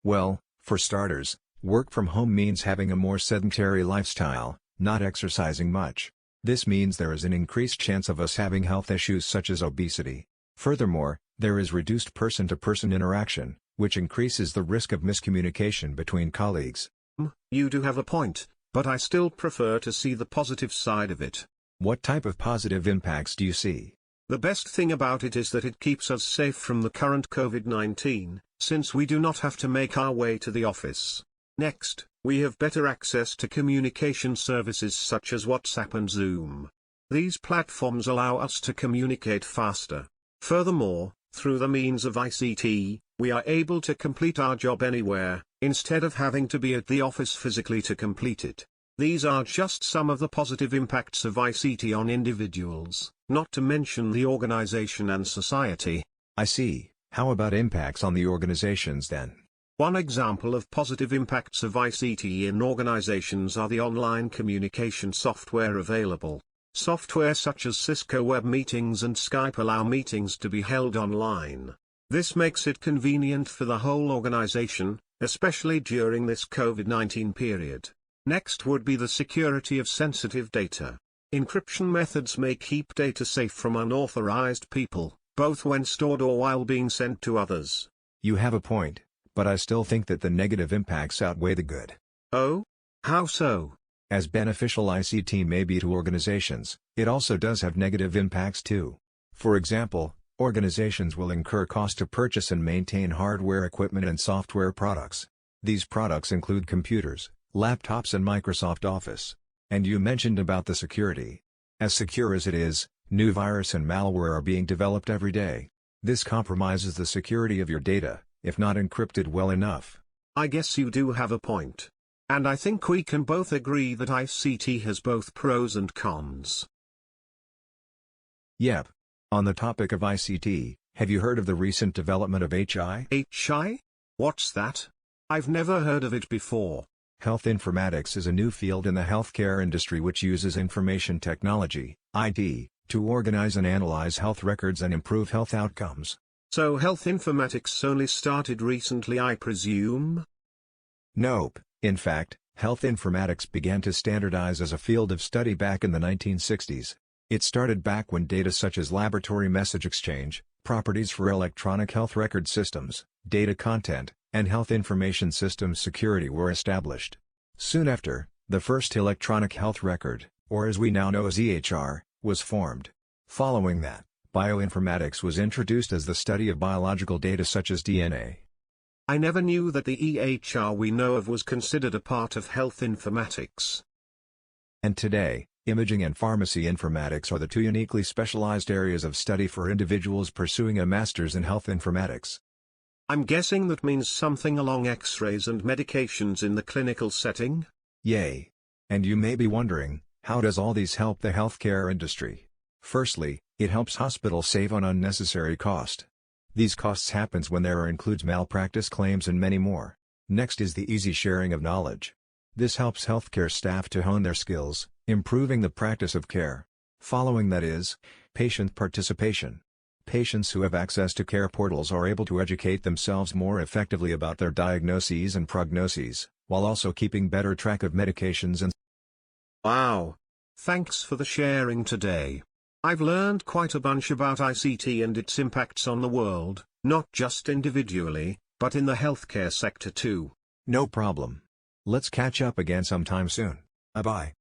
Well, for starters, work from home means having a more sedentary lifestyle, not exercising much. This means there is an increased chance of us having health issues such as obesity. Furthermore, there is reduced person-to-person interaction, which increases the risk of miscommunication between colleagues. You do have a point, but I still prefer to see the positive side of it. What type of positive impacts do you see? The best thing about it is that it keeps us safe from the current COVID-19, since we do not have to make our way to the office. Next, we have better access to communication services such as WhatsApp and Zoom. These platforms allow us to communicate faster. Furthermore, through the means of ICT, we are able to complete our job anywhere, instead of having to be at the office physically to complete it. These are just some of the positive impacts of ICT on individuals, not to mention the organization and society. I see. How about impacts on the organizations then? One example of positive impacts of ICT in organizations are the online communication software available. Software such as Cisco Web Meetings and Skype allow meetings to be held online. This makes it convenient for the whole organization, especially during this COVID-19 period. Next would be the security of sensitive data. Encryption methods may keep data safe from unauthorized people, both when stored or while being sent to others. You have a point, but I still think that the negative impacts outweigh the good. Oh? How so? As beneficial ICT may be to organizations, it also does have negative impacts too. For example, organizations will incur cost to purchase and maintain hardware equipment and software products. These products include computers, laptops and Microsoft Office. And you mentioned about the security. As secure as it is, new virus and malware are being developed every day. This compromises the security of your data, if not encrypted well enough. I guess you do have a point. And I think we can both agree that ICT has both pros and cons. Yep. On the topic of ICT, have you heard of the recent development of HI? HI? What's that? I've never heard of it before. Health informatics is a new field in the healthcare industry which uses information technology, IT, to organize and analyze health records and improve health outcomes. So health informatics only started recently, I presume? Nope. In fact, health informatics began to standardize as a field of study back in the 1960s. It started back when data such as laboratory message exchange, properties for electronic health record systems, data content, and health information systems security were established. Soon after, the first electronic health record, or as we now know as EHR, was formed. Following that, bioinformatics was introduced as the study of biological data such as DNA. I never knew that the EHR we know of was considered a part of health informatics. And today, imaging and pharmacy informatics are the two uniquely specialized areas of study for individuals pursuing a master's in health informatics. I'm guessing that means something along X-rays and medications in the clinical setting? Yay! And you may be wondering, how does all these help the healthcare industry? Firstly, it helps hospitals save on unnecessary cost. These costs happens when there includes malpractice claims and many more. Next is the easy sharing of knowledge. This helps healthcare staff to hone their skills, improving the practice of care. Following that is, patient participation. Patients who have access to care portals are able to educate themselves more effectively about their diagnoses and prognoses, while also keeping better track of medications and. Wow! Thanks for the sharing today. I've learned quite a bunch about ICT and its impacts on the world, not just individually, but in the healthcare sector too. No problem. Let's catch up again sometime soon. Bye-bye.